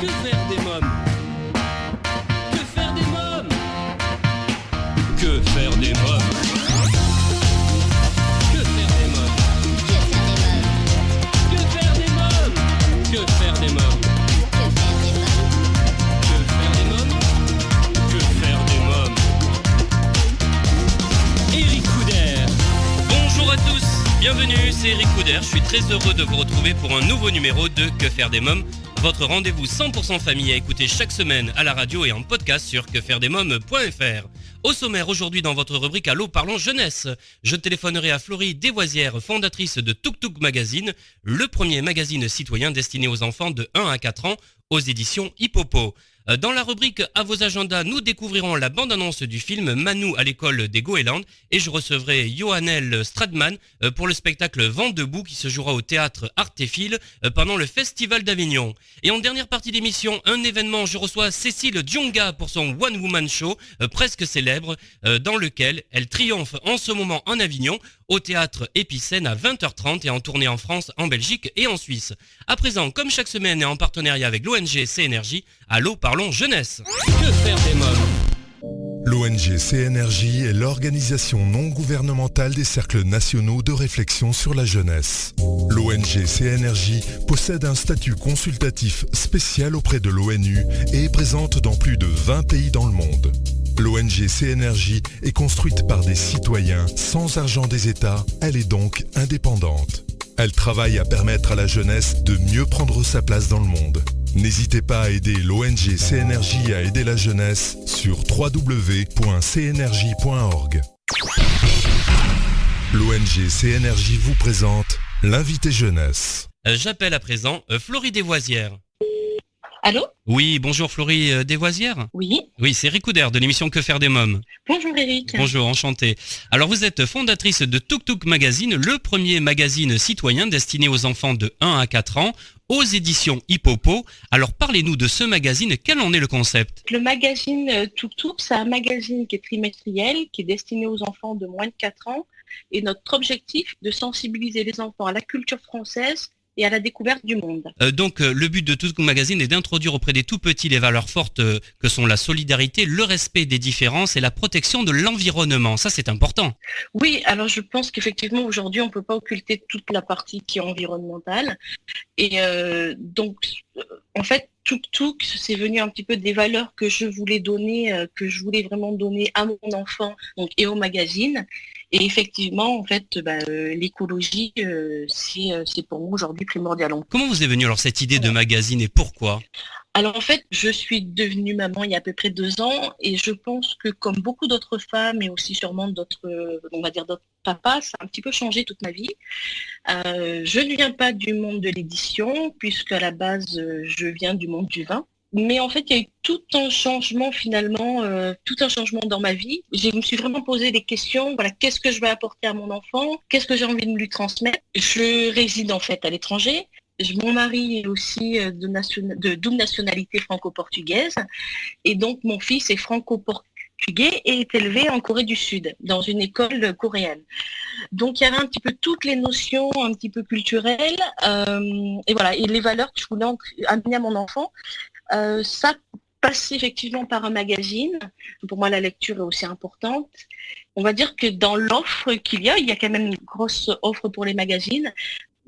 Que faire des mômes? Que faire des mômes? Que faire des mômes? Que faire des mômes? Que faire des mômes? Que faire des mômes? Que faire des mômes? Que faire des mômes? Eric Couder. Bonjour à tous, bienvenue, c'est Eric Couder. Je suis très heureux de vous retrouver pour un nouveau numéro de Que faire des mômes, votre rendez-vous 100% famille à écouter chaque semaine à la radio et en podcast sur quefairedesmômes.fr. Au sommaire aujourd'hui dans votre rubrique Allô parlons jeunesse, je téléphonerai à Florie Desvoisières, fondatrice de Tuk Tuk Magazine, le premier magazine citoyen destiné aux enfants de 1 à 4 ans aux éditions Hippopo. Dans la rubrique À vos agendas, nous découvrirons la bande-annonce du film Manu à l'école des Goélandes et je recevrai Johanel Stradman pour le spectacle Vent debout qui se jouera au théâtre Artéphile pendant le Festival d'Avignon. Et en dernière partie d'émission, un événement, je reçois Cécile Dionga pour son One Woman Show presque célèbre dans lequel elle triomphe en ce moment en Avignon au théâtre Épicène à 20h30 et en tournée en France, en Belgique et en Suisse. À présent, comme chaque semaine et en partenariat avec l'ONG CNRJ, Allô parlons jeunesse. Que faire des mômes? L'ONG CNRJ est l'organisation non gouvernementale des cercles nationaux de réflexion sur la jeunesse. L'ONG CNRJ possède un statut consultatif spécial auprès de l'ONU et est présente dans plus de 20 pays dans le monde. L'ONG CNRJ est construite par des citoyens sans argent des États, elle est donc indépendante. Elle travaille à permettre à la jeunesse de mieux prendre sa place dans le monde. N'hésitez pas à aider l'ONG CNRJ à aider la jeunesse sur www.cnrj.org. L'ONG CNRJ vous présente l'invité jeunesse. J'appelle à présent Florie Desvoisières. Allô? Oui, bonjour Florie Desvoisières. Oui. Oui, c'est Eric Couder de l'émission Que faire des mômes. Bonjour Eric. Bonjour, enchanté. Alors vous êtes fondatrice de Tuk Tuk Magazine, le premier magazine citoyen destiné aux enfants de 1 à 4 ans, aux éditions Hippopo. Alors parlez-nous de ce magazine, quel en est le concept? Le magazine Tuk Tuk, c'est un magazine qui est trimestriel, qui est destiné aux enfants de moins de 4 ans. Et notre objectif, de sensibiliser les enfants à la culture française et à la découverte du monde. Donc le but de Tuk Tuk Magazine est d'introduire auprès des tout-petits les valeurs fortes que sont la solidarité, le respect des différences et la protection de l'environnement. Ça, c'est important. Oui, alors je pense qu'effectivement, aujourd'hui, on ne peut pas occulter toute la partie qui est environnementale. Et en fait, Tuk Tuk, c'est venu un petit peu des valeurs que je voulais donner, que je voulais vraiment donner à mon enfant donc, et au magazine. Et effectivement, en fait, l'écologie, c'est pour moi aujourd'hui primordial. Comment vous est venue alors cette idée de magazine et pourquoi? Alors en fait, je suis devenue maman il y a à peu près 2 ans et je pense que comme beaucoup d'autres femmes et aussi sûrement d'autres papas, ça a un petit peu changé toute ma vie. Je ne viens pas du monde de l'édition puisque à la base, je viens du monde du vin. Mais en fait, il y a eu tout un changement finalement, tout un changement dans ma vie. Je me suis vraiment posé des questions. Voilà, qu'est-ce que je vais apporter à mon enfant? Qu'est-ce que j'ai envie de lui transmettre? Je réside en fait à l'étranger. Mon mari est aussi de double nationalité franco-portugaise. Et donc, mon fils est franco-portugais et est élevé en Corée du Sud, dans une école coréenne. Donc, il y avait un petit peu toutes les notions un petit peu culturelles. Et voilà, et les valeurs que je voulais amener à mon enfant. Ça passe effectivement par un magazine. Pour moi, la lecture est aussi importante. On va dire que dans l'offre qu'il y a quand même une grosse offre pour les magazines.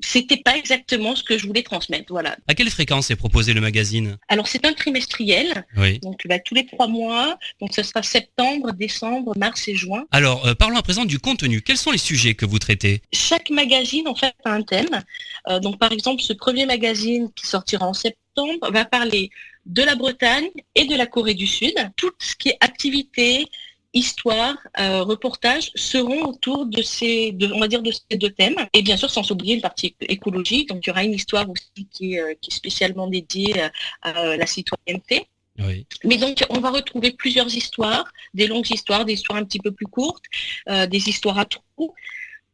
C'était pas exactement ce que je voulais transmettre, voilà. À quelle fréquence est proposé le magazine? Alors c'est un trimestriel, oui. Donc tous les 3 mois, donc ce sera septembre, décembre, mars et juin. Alors parlons à présent du contenu. Quels sont les sujets que vous traitez? Chaque magazine en fait a un thème. Donc par exemple ce premier magazine qui sortira en septembre va parler de la Bretagne et de la Corée du Sud. Tout ce qui est activité, histoire, reportage seront autour de ces 2 thèmes. Et bien sûr, sans oublier une partie écologique. Donc, il y aura une histoire aussi qui est spécialement dédiée à la citoyenneté. Oui. Mais donc, on va retrouver plusieurs histoires, des longues histoires, des histoires un petit peu plus courtes, des histoires à trous.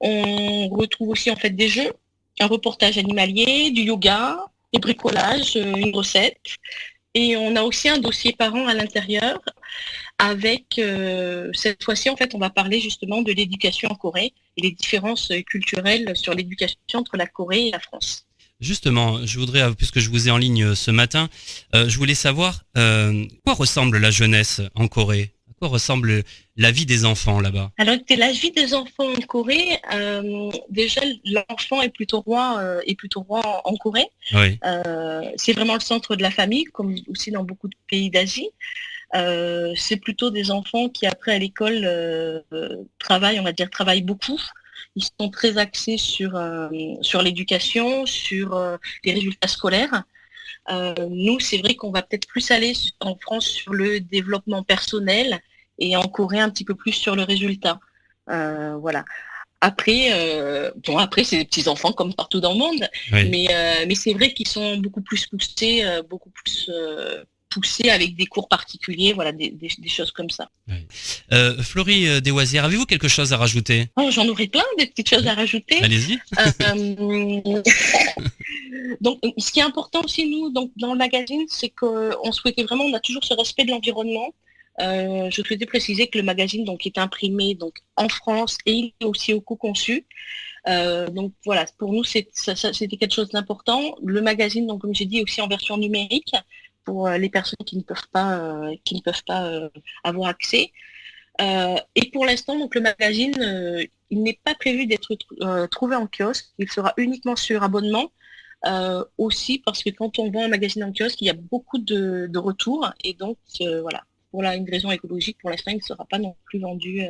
On retrouve aussi en fait des jeux, un reportage animalier, du yoga, des bricolages, une recette. Et on a aussi un dossier parent à l'intérieur avec, cette fois-ci, en fait, on va parler justement de l'éducation en Corée et les différences culturelles sur l'éducation entre la Corée et la France. Justement, je voudrais, puisque je vous ai en ligne ce matin, je voulais savoir quoi ressemble la jeunesse en Corée? À quoi ressemble la vie des enfants là-bas? Alors, écoutez, la vie des enfants en Corée, déjà, l'enfant est plutôt roi en Corée. Oui, C'est vraiment le centre de la famille, comme aussi dans beaucoup de pays d'Asie. C'est plutôt des enfants qui, après à l'école, travaillent beaucoup. Ils sont très axés sur l'éducation, sur les résultats scolaires. Nous, c'est vrai qu'on va peut-être plus aller en France sur le développement personnel et en Corée un petit peu plus sur le résultat. Voilà. Après, c'est des petits enfants comme partout dans le monde, oui. mais c'est vrai qu'ils sont beaucoup plus poussés avec des cours particuliers, voilà, des choses comme ça. Florie Deswasières, avez-vous quelque chose à rajouter? Oh, j'en aurais plein des petites choses à rajouter. Allez-y. Donc, ce qui est important aussi, nous, donc, dans le magazine, c'est qu'on souhaitait vraiment, on a toujours ce respect de l'environnement. Je souhaitais préciser que le magazine donc, est imprimé donc, en France et il est aussi au co-conçu. Donc voilà, pour nous, c'était quelque chose d'important. Le magazine, donc, comme j'ai dit, aussi en version numérique pour les personnes qui ne peuvent pas avoir accès. Et pour l'instant, donc, le magazine, il n'est pas prévu d'être trouvé en kiosque. Il sera uniquement sur abonnement. Aussi parce que quand on vend un magazine en kiosque, il y a beaucoup de retours et donc voilà, pour une raison écologique, pour l'instant, il ne sera pas non plus vendu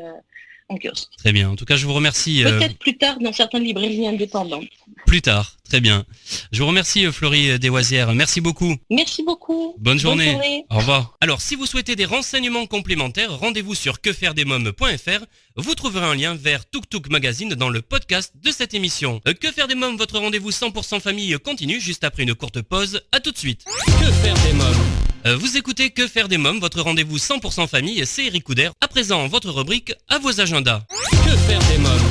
en kiosque. Très bien. En tout cas, je vous remercie. Peut-être plus tard dans certaines librairies indépendantes. Plus tard. Très bien. Je vous remercie, Florie Deswasières. Merci beaucoup. Merci beaucoup. Bonne journée. Au revoir. Alors, si vous souhaitez des renseignements complémentaires, rendez-vous sur quefairedesmoms.fr. Vous trouverez un lien vers Tuk Tuk Magazine dans le podcast de cette émission. Que faire des mômes, votre rendez-vous 100% famille continue juste après une courte pause. À tout de suite. Que faire des mômes? Vous écoutez Que faire des mômes, votre rendez-vous 100% famille, c'est Eric Couder. À présent, votre rubrique à vos agendas. Que faire des mômes?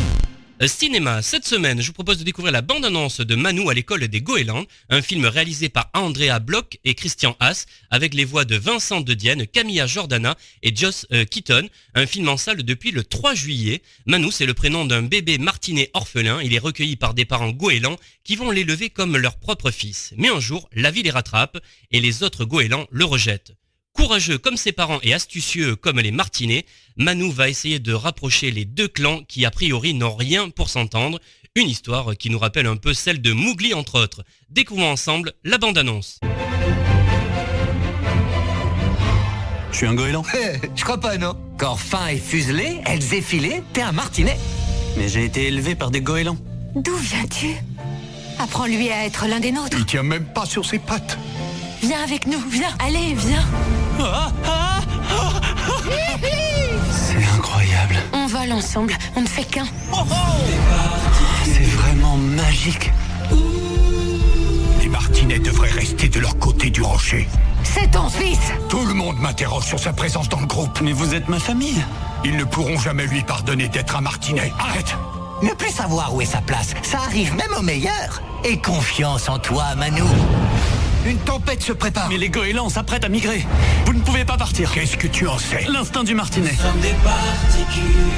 Cinéma, cette semaine, je vous propose de découvrir la bande-annonce de Manu à l'école des Goélands, un film réalisé par Andrea Bloch et Christian Haas, avec les voix de Vincent De Dienne, Camilla Jordana et Joss Keaton, un film en salle depuis le 3 juillet. Manu, c'est le prénom d'un bébé martinet orphelin, il est recueilli par des parents goélands qui vont l'élever comme leur propre fils. Mais un jour, la vie les rattrape et les autres goélands le rejettent. Courageux comme ses parents et astucieux comme les martinets, Manu va essayer de rapprocher les deux clans qui a priori n'ont rien pour s'entendre. Une histoire qui nous rappelle un peu celle de Mowgli entre autres. Découvrons ensemble la bande-annonce. Je suis un goéland. Je crois pas, non. Corps fin et fuselé, ailes effilées, t'es un martinet. Mais j'ai été élevé par des goélands. D'où viens-tu? Apprends-lui à être l'un des nôtres. Il tient même pas sur ses pattes. Viens avec nous, viens, allez, viens. C'est incroyable. On vole ensemble, on ne fait qu'un. C'est vraiment magique. Les martinets devraient rester de leur côté du rocher. C'est ton fils. Tout le monde m'interroge sur sa présence dans le groupe. Mais vous êtes ma famille. Ils ne pourront jamais lui pardonner d'être un martinet. Arrête! Ne plus savoir où est sa place, ça arrive même aux meilleurs. Et confiance en toi, Manu. Une tempête se prépare. Mais les goélands s'apprêtent à migrer. Vous ne pouvez pas partir. Qu'est-ce que tu en sais? L'instinct du martinet.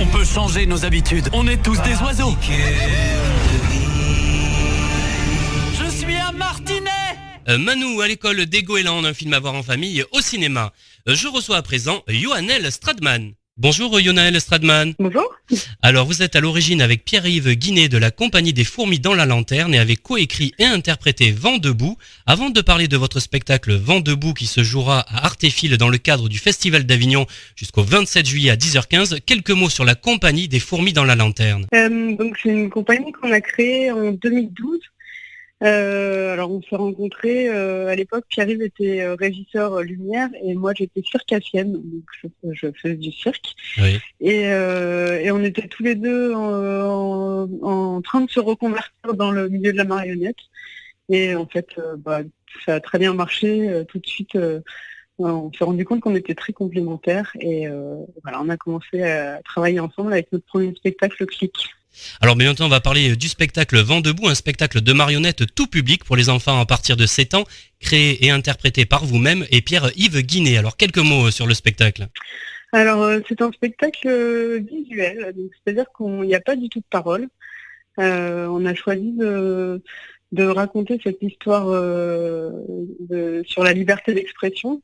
On peut changer nos habitudes. On est tous des oiseaux. Je suis un martinet. Manu à l'école des Goélands, un film à voir en famille au cinéma. Je reçois à présent Yoannel Stradman. Bonjour Yoannel Stradman. Bonjour. Alors vous êtes à l'origine avec Pierre-Yves Guinet de la compagnie des Fourmis dans la Lanterne et avez coécrit et interprété Vent debout. Avant de parler de votre spectacle Vent debout qui se jouera à Artéfil dans le cadre du Festival d'Avignon jusqu'au 27 juillet à 10h15, quelques mots sur la compagnie des Fourmis dans la Lanterne. Donc c'est une compagnie qu'on a créée en 2012. Alors on s'est rencontrés à l'époque. Pierre-Yves était régisseur lumière et moi j'étais circassienne, donc je faisais du cirque. Oui. Et on était tous les deux en train de se reconvertir dans le milieu de la marionnette. Et en fait, ça a très bien marché. Tout de suite, on s'est rendu compte qu'on était très complémentaires et voilà, on a commencé à travailler ensemble avec notre premier spectacle, Le Clic. Alors bien maintenant on va parler du spectacle Vent debout, un spectacle de marionnettes tout public pour les enfants à partir de 7 ans, créé et interprété par vous-même et Pierre-Yves Guinet. Alors quelques mots sur le spectacle. Alors c'est un spectacle visuel, donc c'est-à-dire qu'il n'y a pas du tout de parole. On a choisi de raconter cette histoire sur la liberté d'expression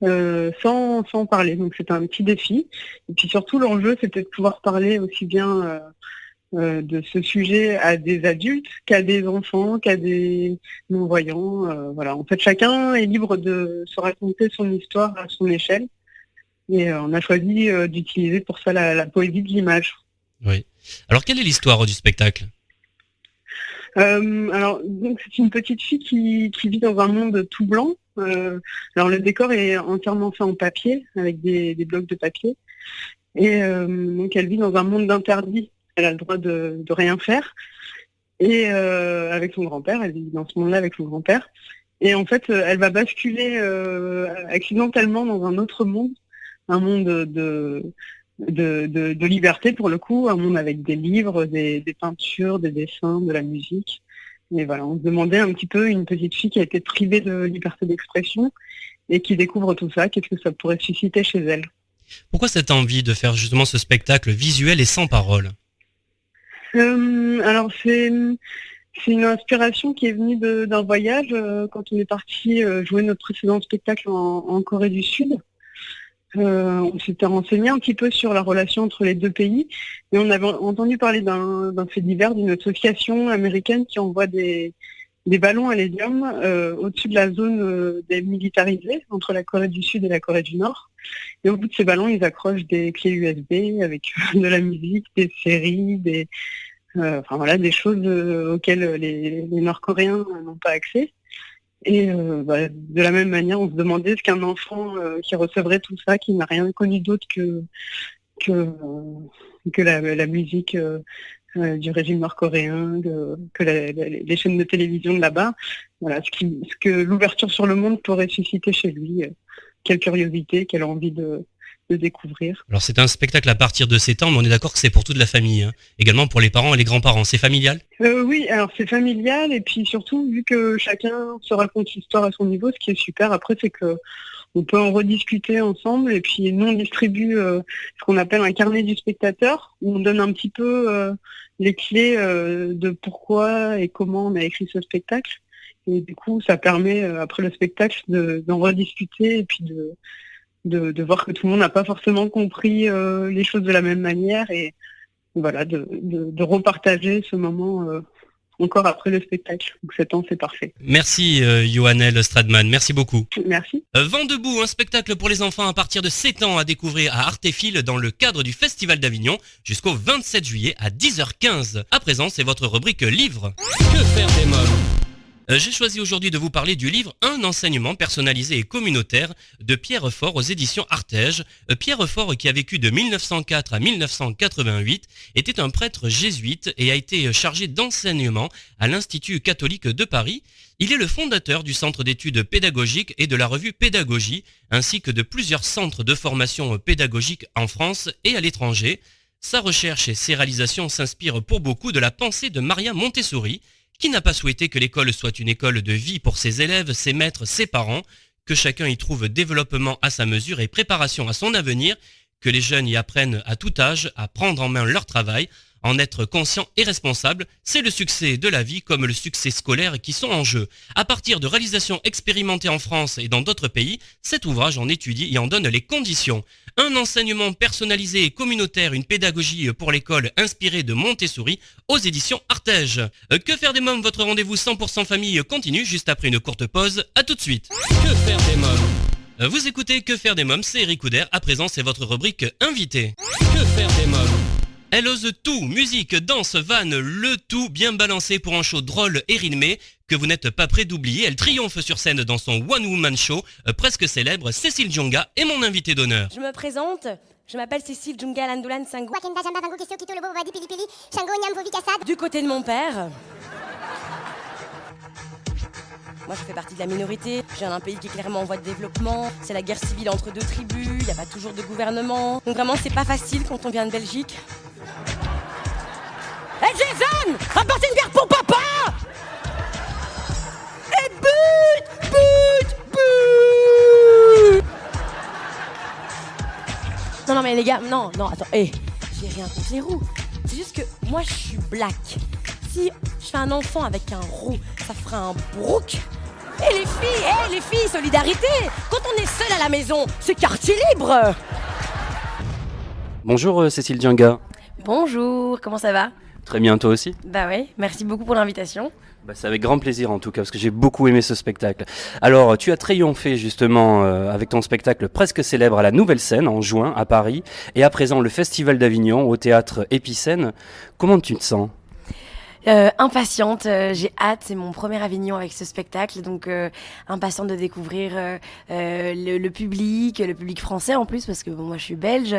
sans parler. Donc c'était un petit défi. Et puis surtout l'enjeu c'était de pouvoir parler aussi bien de ce sujet à des adultes qu'à des enfants, qu'à des non-voyants. Voilà. En fait chacun est libre de se raconter son histoire à son échelle. Et on a choisi d'utiliser pour ça la poésie de l'image. Oui. Alors quelle est l'histoire du spectacle ? Alors donc c'est une petite fille qui vit dans un monde tout blanc. Alors le décor est entièrement fait en papier avec des blocs de papier et donc elle vit dans un monde d'interdits. Elle a le droit de rien faire et avec son grand-père, elle vit dans ce monde-là avec son grand-père et en fait elle va basculer accidentellement dans un autre monde, un monde de liberté pour le coup, un monde avec des livres, des peintures, des dessins, de la musique. Et voilà, on se demandait un petit peu une petite fille qui a été privée de liberté d'expression et qui découvre tout ça, qu'est-ce que ça pourrait susciter chez elle. Pourquoi cette envie de faire justement ce spectacle visuel et sans parole ? Alors c'est une inspiration qui est venue d'un voyage quand on est parti jouer notre précédent spectacle en Corée du Sud. On s'était renseigné un petit peu sur la relation entre les deux pays et on avait entendu parler d'un fait divers d'une association américaine qui envoie des ballons à l'hélium au-dessus de la zone démilitarisée entre la Corée du Sud et la Corée du Nord. Et au bout de ces ballons, ils accrochent des clés USB avec de la musique, des séries, des choses auxquelles les Nord-Coréens n'ont pas accès. Et de la même manière, on se demandait est-ce qu'un enfant qui recevrait tout ça, qui n'a rien connu d'autre que la musique du régime nord-coréen, que les chaînes de télévision de là-bas, voilà, ce que l'ouverture sur le monde pourrait susciter chez lui, quelle curiosité, quelle envie de découvrir. Alors c'est un spectacle à partir de 7 ans, mais on est d'accord que c'est pour toute la famille, hein. Également pour les parents et les grands-parents. C'est familial ? Oui, alors c'est familial et puis surtout vu que chacun se raconte l'histoire à son niveau, ce qui est super après c'est que on peut en rediscuter ensemble et puis nous on distribue ce qu'on appelle un carnet du spectateur où on donne un petit peu les clés de pourquoi et comment on a écrit ce spectacle et du coup ça permet après le spectacle d'en rediscuter et puis de voir que tout le monde n'a pas forcément compris les choses de la même manière et voilà, de repartager ce moment encore après le spectacle. Donc 7 ans, c'est parfait. Merci Yoannelle Stradman, merci beaucoup. Merci. Vent debout, un spectacle pour les enfants à partir de 7 ans à découvrir à Artéfil dans le cadre du Festival d'Avignon jusqu'au 27 juillet à 10h15. À présent, c'est votre rubrique livre. Que faire des mômes ? J'ai choisi aujourd'hui de vous parler du livre « Un enseignement personnalisé et communautaire » de Pierre Faure aux éditions Artege. Pierre Faure, qui a vécu de 1904 à 1988, était un prêtre jésuite et a été chargé d'enseignement à l'Institut catholique de Paris. Il est le fondateur du Centre d'études pédagogiques et de la revue Pédagogie, ainsi que de plusieurs centres de formation pédagogique en France et à l'étranger. Sa recherche et ses réalisations s'inspirent pour beaucoup de la pensée de Maria Montessori, qui n'a pas souhaité que l'école soit une école de vie pour ses élèves, ses maîtres, ses parents, que chacun y trouve développement à sa mesure et préparation à son avenir, que les jeunes y apprennent à tout âge à prendre en main leur travail, en être conscients et responsables. C'est le succès de la vie comme le succès scolaire qui sont en jeu. À partir de réalisations expérimentées en France et dans d'autres pays, cet ouvrage en étudie et en donne les conditions. Un enseignement personnalisé et communautaire, une pédagogie pour l'école inspirée de Montessori aux éditions Artege. Que faire des mômes, votre rendez-vous 100% famille continue juste après une courte pause. À tout de suite. Que faire des mômes ? Vous écoutez Que faire des mômes, c'est Eric Couder. À présent, c'est votre rubrique invité. Que faire des mômes ? Elle ose tout, musique, danse, vanne, le tout bien balancé pour un show drôle et rythmé que vous n'êtes pas prêt d'oublier. Elle triomphe sur scène dans son One Woman Show, presque célèbre. Cécile Djonga est mon invitée d'honneur. Je me présente, je m'appelle Cécile Djonga Landolan Sango. Du côté de mon père. Moi je fais partie de la minorité, je viens d'un pays qui est clairement en voie de développement, c'est la guerre civile entre deux tribus, il n'y a pas toujours de gouvernement, donc vraiment c'est pas facile quand on vient de Belgique. Hey Jason, rapportez une bière pour papa. Et but. Non mais les gars, non, attends, j'ai rien contre les roux, c'est juste que moi je suis black. si je fais un enfant avec un roux, ça fera un brouk. Et les filles, solidarité. Quand on est seul à la maison, c'est quartier libre. Bonjour Cécile Djenga. Bonjour, comment ça va ? Très bien, toi aussi ? Bah ouais, merci beaucoup pour l'invitation. C'est avec grand plaisir en tout cas, parce que j'ai beaucoup aimé ce spectacle. Alors, tu as triomphé justement avec ton spectacle presque célèbre à la Nouvelle Scène en juin à Paris, et à présent le Festival d'Avignon au théâtre Épicène. Comment tu te sens ? Impatiente, j'ai hâte, c'est mon premier Avignon avec ce spectacle, donc impatiente de découvrir le public français en plus, parce que moi je suis belge,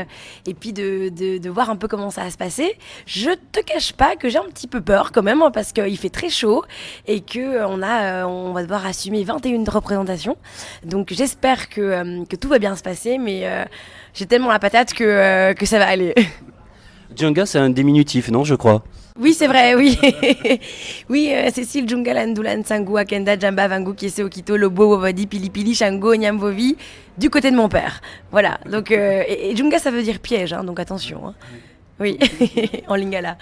et puis de voir un peu comment ça va se passer. Je te cache pas que j'ai un petit peu peur quand même, parce qu'il fait très chaud et que on va devoir assumer 21 représentations, donc j'espère que tout va bien se passer, mais j'ai tellement la patate que ça va aller. Djenga, c'est un diminutif, non, je crois ? Oui, c'est vrai, oui. Oui, Cécile, Djunga, Landulan, Sangu, Akenda, Jamba, Vangu, Kiese, Okito, Lobo, Wovadi, Pili, Shango, Nyamvovi, du côté de mon père. Voilà, donc, et Djunga, ça veut dire piège, hein, donc attention. Hein. Oui, en lingala.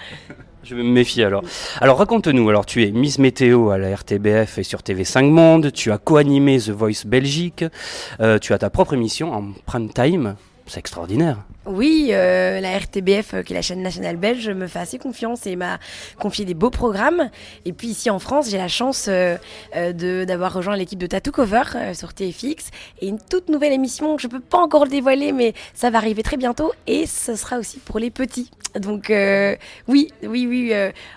Je vais me méfier alors. Alors raconte-nous, alors tu es Miss Météo à la RTBF et sur TV5 Monde, tu as co-animé The Voice Belgique, tu as ta propre émission en prime time, c'est extraordinaire. Oui, la RTBF, qui est la chaîne nationale belge, me fait assez confiance et m'a confié des beaux programmes. Et puis ici en France, j'ai la chance d'avoir rejoint l'équipe de Tattoo Cover sur TFX et une toute nouvelle émission que je peux pas encore le dévoiler, mais ça va arriver très bientôt et ce sera aussi pour les petits. Donc oui,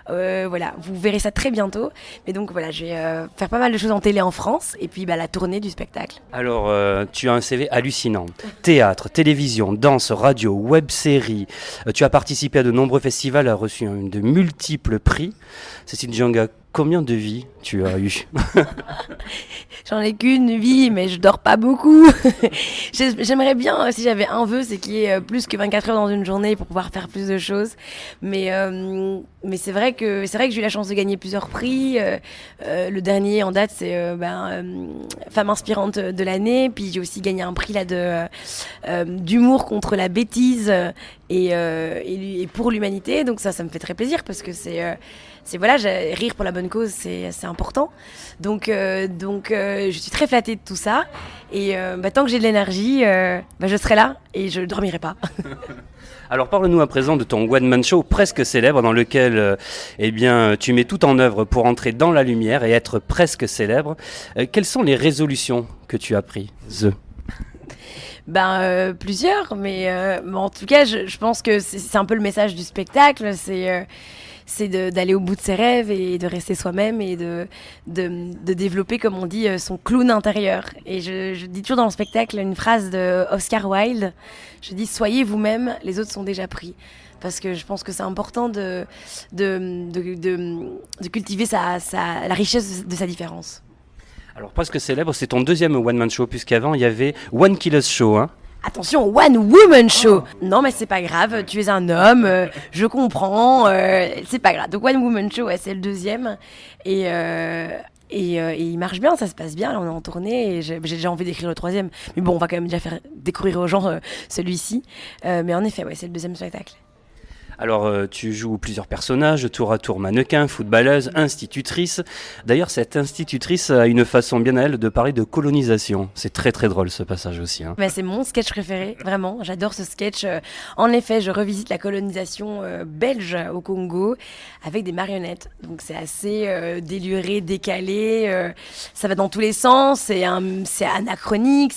voilà, vous verrez ça très bientôt. Mais donc voilà, je vais faire pas mal de choses en télé en France et puis la tournée du spectacle. Alors, tu as un CV hallucinant. Théâtre, télévision, danse, radio, web-série. Tu as participé à de nombreux festivals, as reçu de multiples prix. Cécile Djenga, combien de vies tu as eu ? J'en ai qu'une vie, mais je dors pas beaucoup. J'aimerais bien, si j'avais un vœu, c'est qu'il y ait plus que 24 heures dans une journée pour pouvoir faire plus de choses. Mais c'est vrai que j'ai eu la chance de gagner plusieurs prix. Le dernier en date, c'est Femme inspirante de l'année. Puis j'ai aussi gagné un prix là d'humour contre la bêtise et pour l'humanité. Donc ça me fait très plaisir parce que c'est voilà, rire pour la bonne cause, c'est important. Donc je suis très flattée de tout ça. Et tant que j'ai de l'énergie, je serai là et je ne dormirai pas. Alors parle-nous à présent de ton one-man show presque célèbre dans lequel tu mets tout en œuvre pour entrer dans la lumière et être presque célèbre. Quelles sont les résolutions que tu as prises ? Plusieurs, mais en tout cas, je pense que c'est un peu le message du spectacle, c'est d'aller au bout de ses rêves et de rester soi-même et de développer, comme on dit, son clown intérieur. Et je dis toujours dans le spectacle une phrase de Oscar Wilde, je dis « Soyez vous-même, les autres sont déjà pris ». Parce que je pense que c'est important de cultiver la richesse de sa différence. Alors presque célèbre, c'est ton deuxième one-man show, puisqu'avant il y avait One Killer's Show, hein. Attention, One Woman Show. Non, mais c'est pas grave, tu es un homme, je comprends, c'est pas grave. Donc One Woman Show, c'est le deuxième. Et il marche bien, ça se passe bien, là on est en tournée et j'ai déjà envie d'écrire le troisième. Mais bon, on va quand même déjà faire découvrir aux gens celui-ci. Mais en effet, c'est le deuxième spectacle. Alors, tu joues plusieurs personnages, tour à tour mannequin, footballeuse, institutrice. D'ailleurs, cette institutrice a une façon bien à elle de parler de colonisation. C'est très très drôle ce passage aussi. Hein. C'est mon sketch préféré, vraiment. J'adore ce sketch. En effet, je revisite la colonisation belge au Congo avec des marionnettes. Donc c'est assez déluré, décalé. Ça va dans tous les sens. C'est anachronique.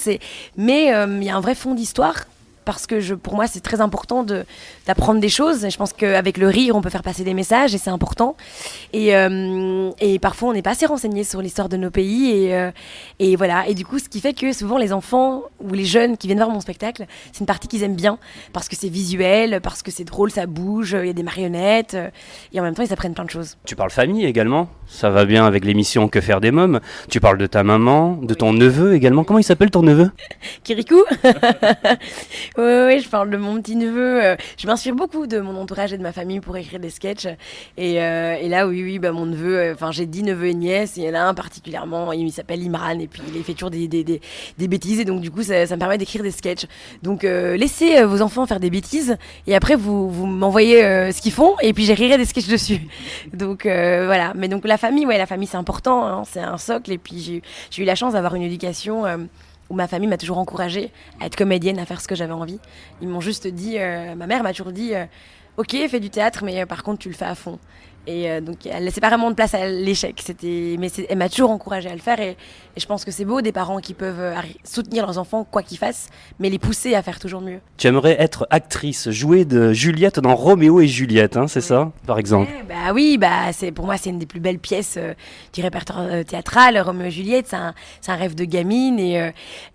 Mais il y a un vrai fond d'histoire. Parce que pour moi, c'est très important d'apprendre des choses. Et je pense qu'avec le rire, on peut faire passer des messages et c'est important. Et parfois, on n'est pas assez renseigné sur l'histoire de nos pays. Et voilà. Et du coup, ce qui fait que souvent, les enfants ou les jeunes qui viennent voir mon spectacle, c'est une partie qu'ils aiment bien. Parce que c'est visuel, parce que c'est drôle, ça bouge, il y a des marionnettes. Et en même temps, ils apprennent plein de choses. Tu parles famille également. Ça va bien avec l'émission Que faire des mômes. Tu parles de ta maman, de ton neveu également. Comment il s'appelle ton neveu ? Kirikou. Oui, je parle de mon petit-neveu. Je m'inspire beaucoup de mon entourage et de ma famille pour écrire des sketchs. Et là, oui, mon neveu, j'ai 10 neveux et nièces, et il y en a un particulièrement, il s'appelle Imran, et puis il fait toujours des bêtises, et donc du coup, ça me permet d'écrire des sketchs. Donc, laissez vos enfants faire des bêtises, et après, vous m'envoyez ce qu'ils font, et puis j'écrirai des sketchs dessus. Donc, voilà. Mais donc, la famille, c'est important, hein, c'est un socle, et puis j'ai eu la chance d'avoir une éducation où ma famille m'a toujours encouragée à être comédienne, à faire ce que j'avais envie. Ils m'ont juste dit, ma mère m'a toujours dit, ok, fais du théâtre, mais par contre, tu le fais à fond. Et donc, elle laissait pas vraiment de place à l'échec. Elle m'a toujours encouragée à le faire. Et je pense que c'est beau des parents qui peuvent soutenir leurs enfants, quoi qu'ils fassent, mais les pousser à faire toujours mieux. Tu aimerais être actrice, jouer de Juliette dans Roméo et Juliette, hein, c'est ça, par exemple? Oui, pour moi, c'est une des plus belles pièces du répertoire théâtral. Roméo et Juliette, c'est un rêve de gamine.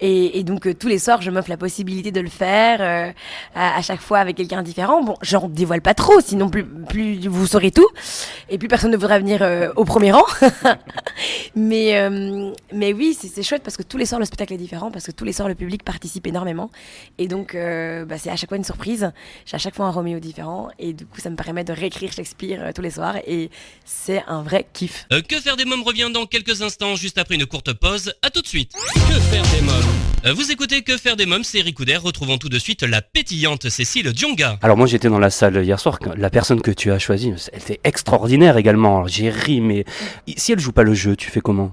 Et donc, tous les soirs, je m'offre la possibilité de le faire à chaque fois avec quelqu'un différent. Bon, j'en dévoile pas trop, sinon plus vous saurez tout. Et puis personne ne voudra venir au premier rang. mais oui, c'est chouette parce que tous les soirs le spectacle est différent, parce que tous les soirs le public participe énormément. Et donc c'est à chaque fois une surprise. J'ai à chaque fois un Roméo différent. Et du coup ça me permet de réécrire Shakespeare tous les soirs. Et c'est un vrai kiff. Que faire des mômes revient dans quelques instants, juste après une courte pause. À tout de suite. Que faire des mômes. Vous écoutez Que faire des mômes, c'est Eric Couder. Retrouvons tout de suite la pétillante Cécile Dionga. Alors moi j'étais dans la salle hier soir, la personne que tu as choisie, elle était extraordinaire également. Alors, j'ai ri, mais si elle joue pas le jeu, tu fais comment?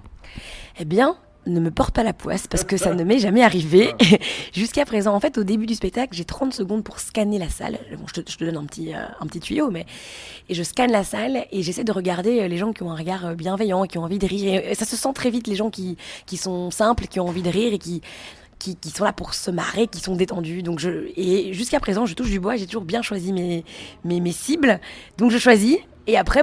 Eh bien, ne me porte pas la poisse parce que ça ne m'est jamais arrivé jusqu'à présent. En fait, au début du spectacle, j'ai 30 secondes pour scanner la salle. Bon, je te donne un petit tuyau, et je scanne la salle et j'essaie de regarder les gens qui ont un regard bienveillant, qui ont envie de rire. Et ça se sent très vite, les gens qui sont simples, qui ont envie de rire et qui sont là pour se marrer, qui sont détendus. Donc et jusqu'à présent, je touche du bois, j'ai toujours bien choisi mes cibles. Donc je choisis. Et après,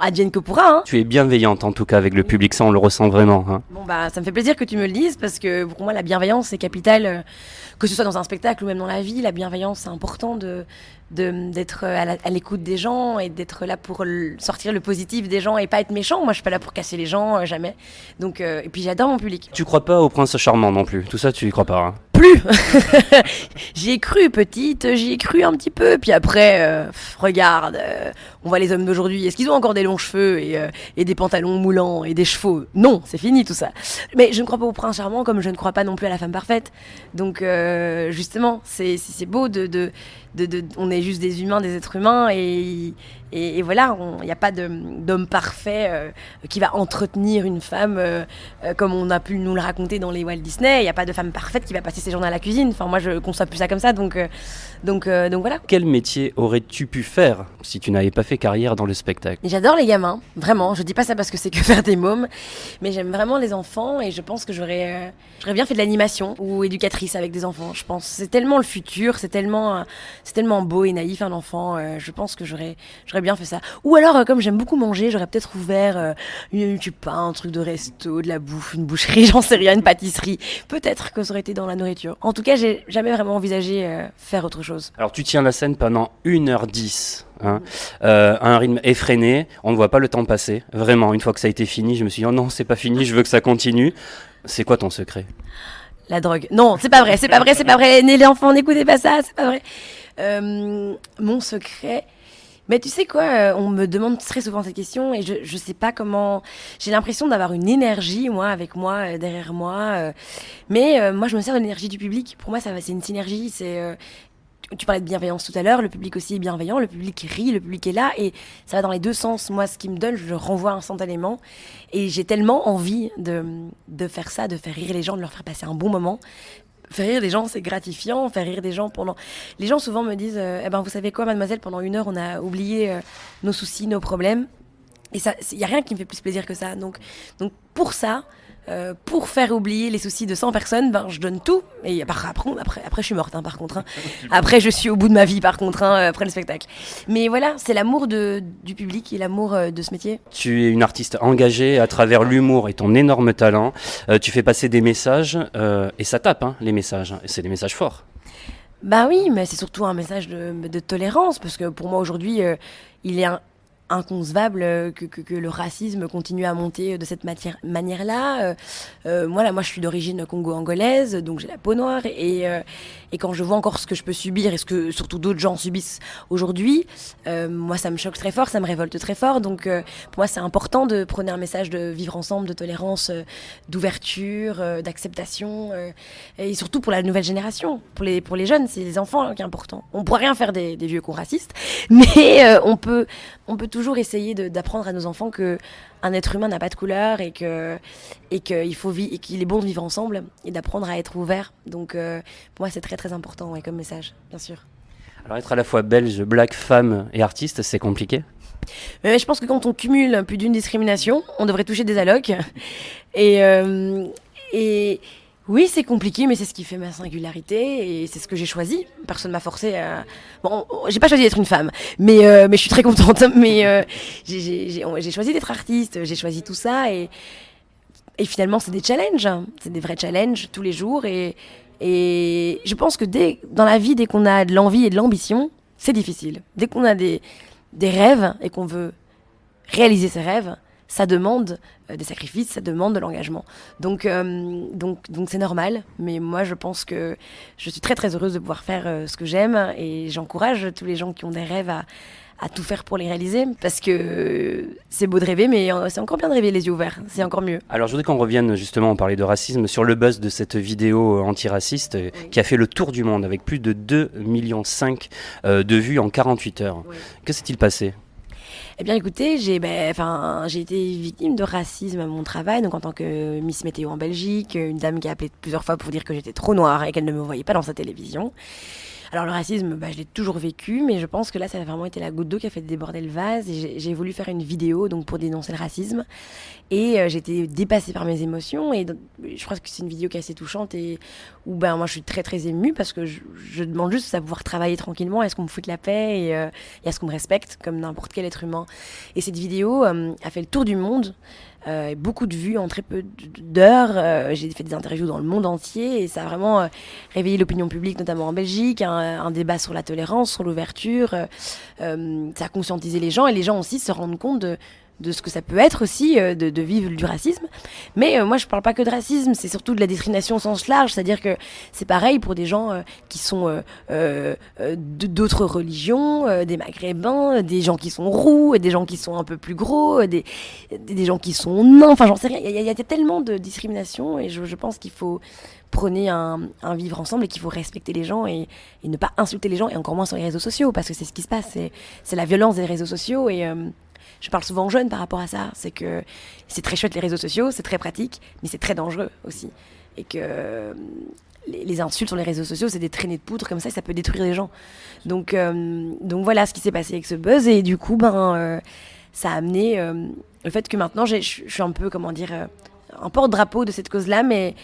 advienne que pourra. Hein. Tu es bienveillante en tout cas avec le public, ça on le ressent vraiment. Hein. Bon ça me fait plaisir que tu me le dises parce que pour moi la bienveillance c'est capital, que ce soit dans un spectacle ou même dans la vie. La bienveillance c'est important d'être à l'écoute des gens et d'être là pour sortir le positif des gens et pas être méchant. Moi je suis pas là pour casser les gens, jamais. Donc et puis j'adore mon public. Tu crois pas au prince charmant non plus, tout ça tu y crois pas hein. Plus. J'y ai cru petite, j'y ai cru un petit peu, puis après regarde, on voit les hommes d'aujourd'hui, est-ce qu'ils ont encore des longs cheveux et des pantalons moulants et des chevaux? Non, c'est fini tout ça. Mais je ne crois pas au prince charmant comme je ne crois pas non plus à la femme parfaite. Donc justement, c'est beau on est juste des humains, des êtres humains et voilà, il n'y a pas d'homme parfait qui va entretenir une femme comme on a pu nous le raconter dans les Walt Disney. Il n'y a pas de femme parfaite qui va passer ses journées à la cuisine. Enfin, moi, je conçois plus ça comme ça, donc voilà. Quel métier aurais-tu pu faire si tu n'avais pas fait carrière dans le spectacle? Et j'adore les gamins, vraiment. Je dis pas ça parce que c'est que faire des mômes, mais j'aime vraiment les enfants et je pense que j'aurais bien fait de l'animation ou éducatrice avec des enfants. Je pense c'est tellement le futur, c'est tellement beau et naïf un enfant. Je pense que j'aurais bien fait ça. Ou alors, comme j'aime beaucoup manger, j'aurais peut-être ouvert un truc de resto, de la bouffe, une boucherie, j'en sais rien, une pâtisserie. Peut-être que ça aurait été dans la nourriture. En tout cas, j'ai jamais vraiment envisagé faire autre chose. Alors tu tiens la scène pendant 1h10. Hein, à un rythme effréné, on ne voit pas le temps passer. Vraiment, une fois que ça a été fini, je me suis dit oh non, c'est pas fini, je veux que ça continue. C'est quoi ton secret? La drogue. Non, c'est pas vrai. Les enfants, n'écoutez pas ça, c'est pas vrai. Mon secret. Mais tu sais quoi, on me demande très souvent cette question et je sais pas comment. J'ai l'impression d'avoir une énergie, moi, avec moi, derrière moi. Mais moi, je me sers de l'énergie du public. Pour moi, c'est une synergie. Tu parlais de bienveillance tout à l'heure, le public aussi est bienveillant, le public rit, le public est là et ça va dans les deux sens. Moi, ce qui me donne, je le renvoie instantanément et j'ai tellement envie de faire ça, de faire rire les gens, de leur faire passer un bon moment. Faire rire des gens, c'est gratifiant. Faire rire des gens pendant... Les gens souvent me disent vous savez quoi, mademoiselle, pendant 1 heure, on a oublié nos soucis, nos problèmes. Et ça, il n'y a rien qui me fait plus plaisir que ça. Donc pour ça... pour faire oublier les soucis de 100 personnes, je donne tout. Et après je suis morte, par contre. Après, je suis au bout de ma vie, par contre, après le spectacle. Mais voilà, c'est l'amour du public et l'amour de ce métier. Tu es une artiste engagée à travers l'humour et ton énorme talent. Tu fais passer des messages et ça tape, les messages. C'est des messages forts. Bah oui, mais c'est surtout un message de tolérance, parce que pour moi, aujourd'hui, il est inconcevable que le racisme continue à monter de cette manière-là. Moi, je suis d'origine congo-angolaise, donc j'ai la peau noire, et quand je vois encore ce que je peux subir et ce que surtout d'autres gens subissent aujourd'hui, moi, ça me choque très fort, ça me révolte très fort. Donc, pour moi, c'est important de prôner un message de vivre ensemble, de tolérance, d'ouverture, d'acceptation, et surtout pour la nouvelle génération, pour les jeunes, c'est les enfants qui est important. On ne pourra rien faire des vieux cons racistes, mais on peut toujours essayer d'apprendre à nos enfants qu'un être humain n'a pas de couleur et qu'il est bon de vivre ensemble et d'apprendre à être ouvert. Donc pour moi c'est très très important comme message, bien sûr. Alors être à la fois belge, black, femme et artiste, c'est compliqué ? Mais je pense que quand on cumule plus d'une discrimination, on devrait toucher des allocs. Et oui, c'est compliqué, mais c'est ce qui fait ma singularité et c'est ce que j'ai choisi. Personne m'a forcé à... Bon, j'ai pas choisi d'être une femme, mais je suis très contente. Mais j'ai choisi d'être artiste, j'ai choisi tout ça et finalement, c'est des challenges. C'est des vrais challenges tous les jours et je pense que dans la vie, dès qu'on a de l'envie et de l'ambition, c'est difficile. Dès qu'on a des rêves et qu'on veut réaliser ses rêves, ça demande des sacrifices, ça demande de l'engagement. Donc c'est normal, mais moi je pense que je suis très très heureuse de pouvoir faire ce que j'aime et j'encourage tous les gens qui ont des rêves à tout faire pour les réaliser parce que c'est beau de rêver, mais c'est encore bien de rêver les yeux ouverts, c'est encore mieux. Alors je voudrais qu'on revienne justement, on parlait de racisme, sur le buzz de cette vidéo antiraciste qui a fait le tour du monde avec plus de 2,5 millions de vues en 48 heures. Oui. Que s'est-il passé ? Eh bien écoutez, j'ai été victime de racisme à mon travail, donc en tant que Miss Météo en Belgique, une dame qui a appelé plusieurs fois pour dire que j'étais trop noire et qu'elle ne me voyait pas dans sa télévision. Alors le racisme, je l'ai toujours vécu, mais je pense que là, ça a vraiment été la goutte d'eau qui a fait déborder le vase. Et j'ai voulu faire une vidéo donc pour dénoncer le racisme. Et j'ai été dépassée par mes émotions. Et je crois que c'est une vidéo qui est assez touchante et où moi, je suis très très émue parce que je demande juste à pouvoir travailler tranquillement. Est-ce qu'on me fout de la paix et est-ce qu'on me respecte comme n'importe quel être humain. Et cette vidéo a fait le tour du monde. Beaucoup de vues en très peu d'heures. J'ai fait des interviews dans le monde entier et ça a vraiment réveillé l'opinion publique, notamment en Belgique, un débat sur la tolérance, sur l'ouverture. Ça a conscientisé les gens et les gens aussi se rendent compte de ce que ça peut être aussi de vivre du racisme. Mais moi, je parle pas que de racisme, c'est surtout de la discrimination au sens large, c'est-à-dire que c'est pareil pour des gens qui sont d'autres religions, des maghrébins, des gens qui sont roux, des gens qui sont un peu plus gros, des gens qui sont nains, enfin j'en sais rien, il y a tellement de discrimination et je pense qu'il faut prôner un vivre ensemble et qu'il faut respecter les gens et ne pas insulter les gens et encore moins sur les réseaux sociaux parce que c'est ce qui se passe, c'est la violence des réseaux sociaux et je parle souvent aux jeunes par rapport à ça, c'est que c'est très chouette les réseaux sociaux, c'est très pratique, mais c'est très dangereux aussi. Et que les insultes sur les réseaux sociaux, c'est des traînées de poudre comme ça peut détruire les gens. Donc voilà ce qui s'est passé avec ce buzz et du coup, ça a amené le fait que maintenant, je suis un peu, un porte-drapeau de cette cause-là, mais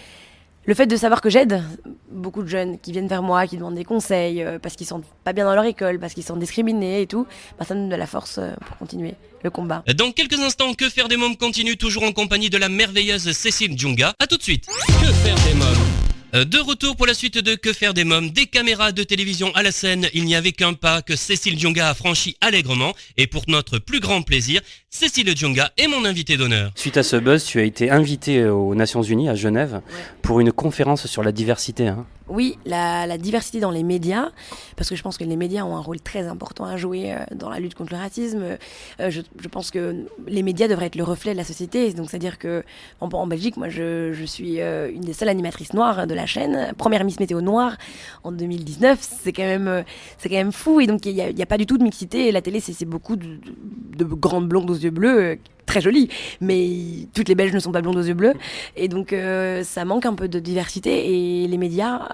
le fait de savoir que j'aide beaucoup de jeunes qui viennent vers moi, qui demandent des conseils parce qu'ils ne sont pas bien dans leur école, parce qu'ils sont discriminés et tout, ça me donne de la force pour continuer le combat. Dans quelques instants, Que faire des mômes continue toujours en compagnie de la merveilleuse Cécile Djonga. A tout de suite. Que faire des mômes ? De retour pour la suite de Que faire des mômes, des caméras de télévision à la scène, il n'y avait qu'un pas que Cécile Djonga a franchi allègrement et pour notre plus grand plaisir, Cécile Djonga est mon invitée d'honneur. Suite à ce buzz, tu as été invitée aux Nations Unies à Genève pour une conférence sur la diversité. Oui, la diversité dans les médias, parce que je pense que les médias ont un rôle très important à jouer dans la lutte contre le racisme. Je pense que les médias devraient être le reflet de la société, donc c'est-à-dire que en Belgique, moi je suis une des seules animatrices noires de la chaîne, première Miss Météo noire en 2019, c'est quand même fou, et donc il y a pas du tout de mixité, et la télé c'est beaucoup de grandes blondes aux yeux bleus, très jolies, mais toutes les Belges ne sont pas blondes aux yeux bleus, et donc ça manque un peu de diversité, et les médias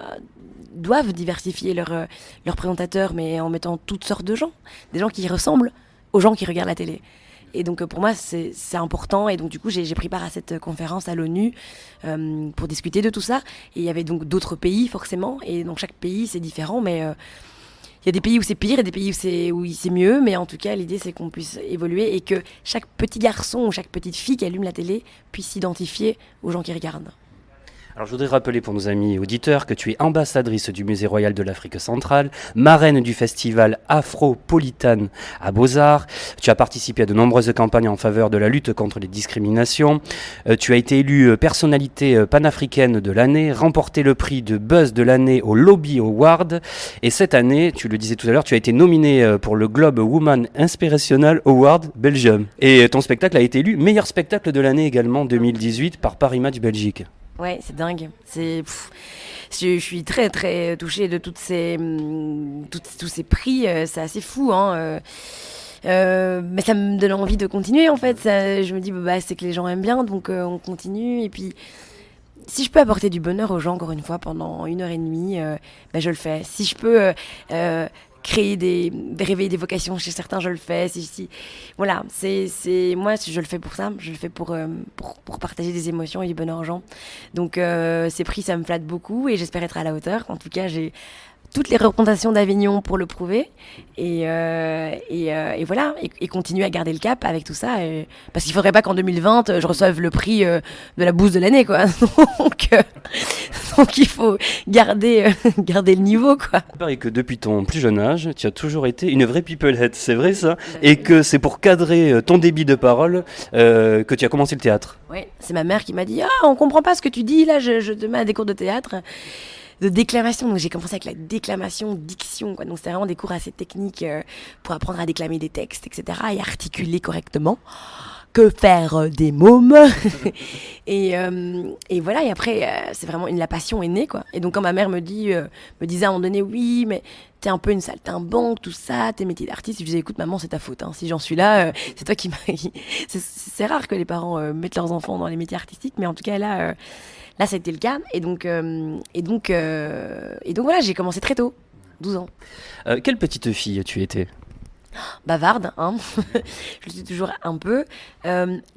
doivent diversifier leurs présentateurs, mais en mettant toutes sortes de gens, des gens qui ressemblent aux gens qui regardent la télé. Et donc pour moi c'est important, et donc du coup j'ai pris part à cette conférence à l'ONU pour discuter de tout ça, et il y avait donc d'autres pays forcément, et donc chaque pays c'est différent, mais il y a des pays où c'est pire et des pays où c'est mieux, mais en tout cas l'idée c'est qu'on puisse évoluer et que chaque petit garçon ou chaque petite fille qui allume la télé puisse s'identifier aux gens qui regardent. Alors je voudrais rappeler pour nos amis auditeurs que tu es ambassadrice du Musée Royal de l'Afrique centrale, marraine du festival Afropolitane à Beaux-Arts. Tu as participé à de nombreuses campagnes en faveur de la lutte contre les discriminations. Tu as été élue personnalité panafricaine de l'année, remporté le prix de buzz de l'année au Lobby Award. Et cette année, tu le disais tout à l'heure, tu as été nominée pour le Globe Woman Inspirational Award Belgium. Et ton spectacle a été élu meilleur spectacle de l'année également 2018 par Paris Match Belgique. Ouais, c'est dingue. Je suis très très touchée de tous ces prix. C'est assez fou, hein. Mais ça me donne envie de continuer en fait. Je me dis c'est que les gens aiment bien, donc on continue. Et puis si je peux apporter du bonheur aux gens encore une fois pendant 1h30, je le fais. Si je peux réveiller des vocations chez certains, je le fais. Voilà, moi, je le fais pour ça. Je le fais pour partager des émotions et du bonheur aux gens. Donc, ces prix, ça me flatte beaucoup et j'espère être à la hauteur. En tout cas, j'ai toutes les représentations d'Avignon pour le prouver et voilà, et continuer à garder le cap avec tout ça, parce qu'il faudrait pas qu'en 2020 je reçoive le prix de la bouse de l'année, quoi. Donc il faut garder le niveau, quoi. Il paraît que depuis ton plus jeune âge, tu as toujours été une vraie pipelette, c'est vrai ça? Et que c'est pour cadrer ton débit de parole que tu as commencé le théâtre. Oui, c'est ma mère qui m'a dit on comprend pas ce que tu dis, là je te mets à des cours de théâtre. De déclamation, donc j'ai commencé avec la déclamation, diction, quoi. Donc c'était vraiment des cours assez techniques pour apprendre à déclamer des textes, etc. et articuler correctement. Que faire des mômes. et voilà, et après c'est vraiment la passion est née, quoi. Et donc quand ma mère me disait à un moment donné, oui mais t'es un peu une saltimbanque, tout ça, tes métiers d'artiste, je disais écoute maman, c'est ta faute, hein. Si j'en suis là, c'est toi qui m'as... c'est rare que les parents mettent leurs enfants dans les métiers artistiques, mais en tout cas là ça a été le cas. Et donc voilà, j'ai commencé très tôt, 12 ans. Quelle petite fille tu étais? Bavarde, hein. Je le suis toujours un peu.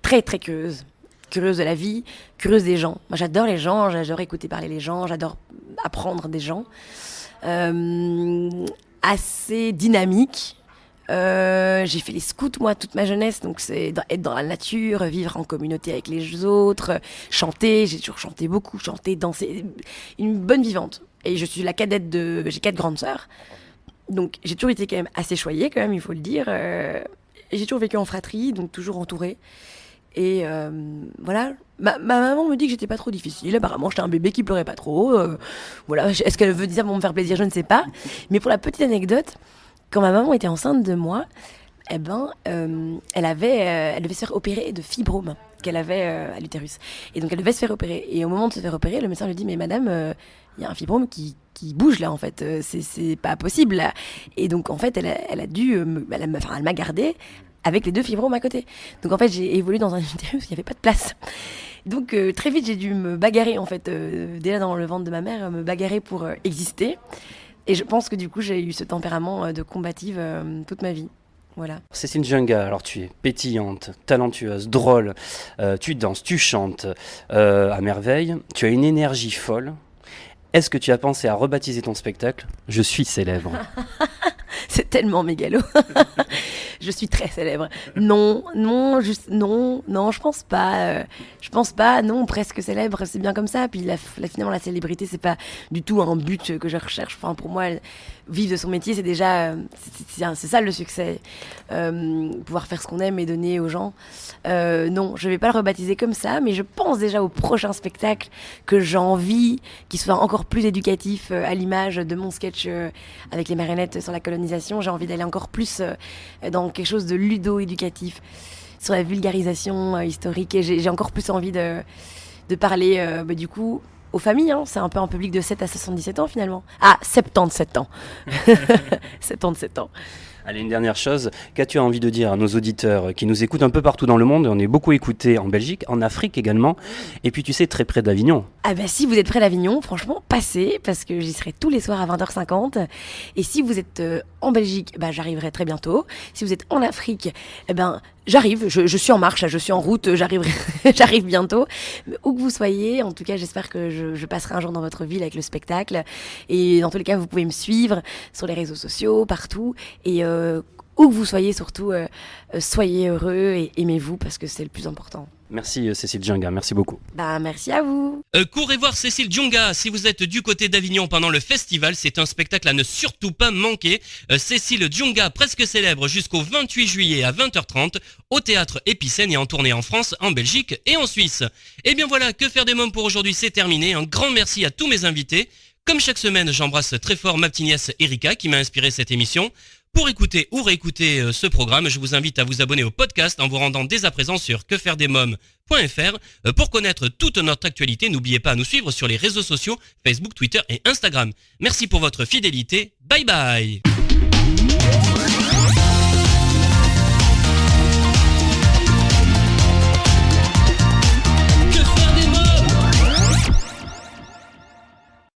Très très curieuse. Curieuse de la vie, curieuse des gens. Moi j'adore les gens, j'adore écouter parler les gens, j'adore apprendre des gens. Assez dynamique. J'ai fait les scouts moi toute ma jeunesse, donc c'est être dans la nature, vivre en communauté avec les autres, chanter, j'ai toujours chanté beaucoup, danser, une bonne vivante. Et je suis la cadette j'ai 4 grandes sœurs, donc j'ai toujours été quand même assez choyée, quand même, il faut le dire. Et j'ai toujours vécu en fratrie, donc toujours entourée. Et voilà, ma maman me dit que j'étais pas trop difficile. Apparemment, j'étais un bébé qui pleurait pas trop. Voilà, est-ce qu'elle veut dire ça pour me faire plaisir? Je ne sais pas. Mais pour la petite anecdote, quand ma maman était enceinte de moi, elle devait se faire opérer de fibrome qu'elle avait à l'utérus. Et donc elle devait se faire opérer. Et au moment de se faire opérer, le médecin lui dit mais madame, il y a un fibrome qui bouge là en fait. C'est pas possible là. Et donc en fait elle m'a gardée avec les 2 fibromes à côté. Donc en fait j'ai évolué dans un utérus où il n'y avait pas de place. Donc très vite j'ai dû me bagarrer en fait, déjà dans le ventre de ma mère, me bagarrer pour exister. Et je pense que du coup, j'ai eu ce tempérament de combative toute ma vie. Voilà. Cécile Djenga, alors tu es pétillante, talentueuse, drôle, tu danses, tu chantes à merveille, tu as une énergie folle. Est-ce que tu as pensé à rebaptiser ton spectacle « Je suis célèbre » C'est tellement mégalo. Je suis très célèbre. Non, je pense pas. Non, presque célèbre, c'est bien comme ça. Puis finalement, la célébrité, c'est pas du tout un but que je recherche. Enfin, pour moi, vivre de son métier, c'est déjà, c'est ça le succès. Pouvoir faire ce qu'on aime et donner aux gens. Non, je vais pas le rebaptiser comme ça, mais je pense déjà au prochain spectacle que j'ai envie qu'il soit encore plus éducatif à l'image de mon sketch avec les marionnettes sur la colonisation. J'ai envie d'aller encore plus dans quelque chose de ludo-éducatif sur la vulgarisation historique, et j'ai encore plus envie de parler du coup aux familles, hein. C'est un peu un public de 7 à 77 ans finalement. Ah, 77 ans. 77 ans. Allez, une dernière chose, qu'as-tu envie de dire à nos auditeurs qui nous écoutent un peu partout dans le monde? On est beaucoup écoutés en Belgique, en Afrique également, et puis tu sais, très près d'Avignon. Ah bah si vous êtes près d'Avignon, franchement, passez, parce que j'y serai tous les soirs à 20h50. Et si vous êtes en Belgique, j'arriverai très bientôt. Si vous êtes en Afrique, j'arrive, je suis en marche, je suis en route, j'arrive bientôt. Mais où que vous soyez, en tout cas, j'espère que je passerai un jour dans votre ville avec le spectacle. Et dans tous les cas, vous pouvez me suivre sur les réseaux sociaux, partout. Et où que vous soyez, surtout, soyez heureux et aimez-vous, parce que c'est le plus important. Merci Cécile Djunga, merci beaucoup. Merci à vous. Courez voir Cécile Djunga si vous êtes du côté d'Avignon pendant le festival. C'est un spectacle à ne surtout pas manquer. Cécile Djunga, presque célèbre, jusqu'au 28 juillet à 20h30 au théâtre Épicène et en tournée en France, en Belgique et en Suisse. Et bien voilà, Que faire des mômes pour aujourd'hui, c'est terminé. Un grand merci à tous mes invités. Comme chaque semaine, j'embrasse très fort ma petite nièce Erika qui m'a inspiré cette émission. Pour écouter ou réécouter ce programme, je vous invite à vous abonner au podcast en vous rendant dès à présent sur quefairedesmoms.fr. Pour connaître toute notre actualité, n'oubliez pas à nous suivre sur les réseaux sociaux, Facebook, Twitter et Instagram. Merci pour votre fidélité. Bye bye.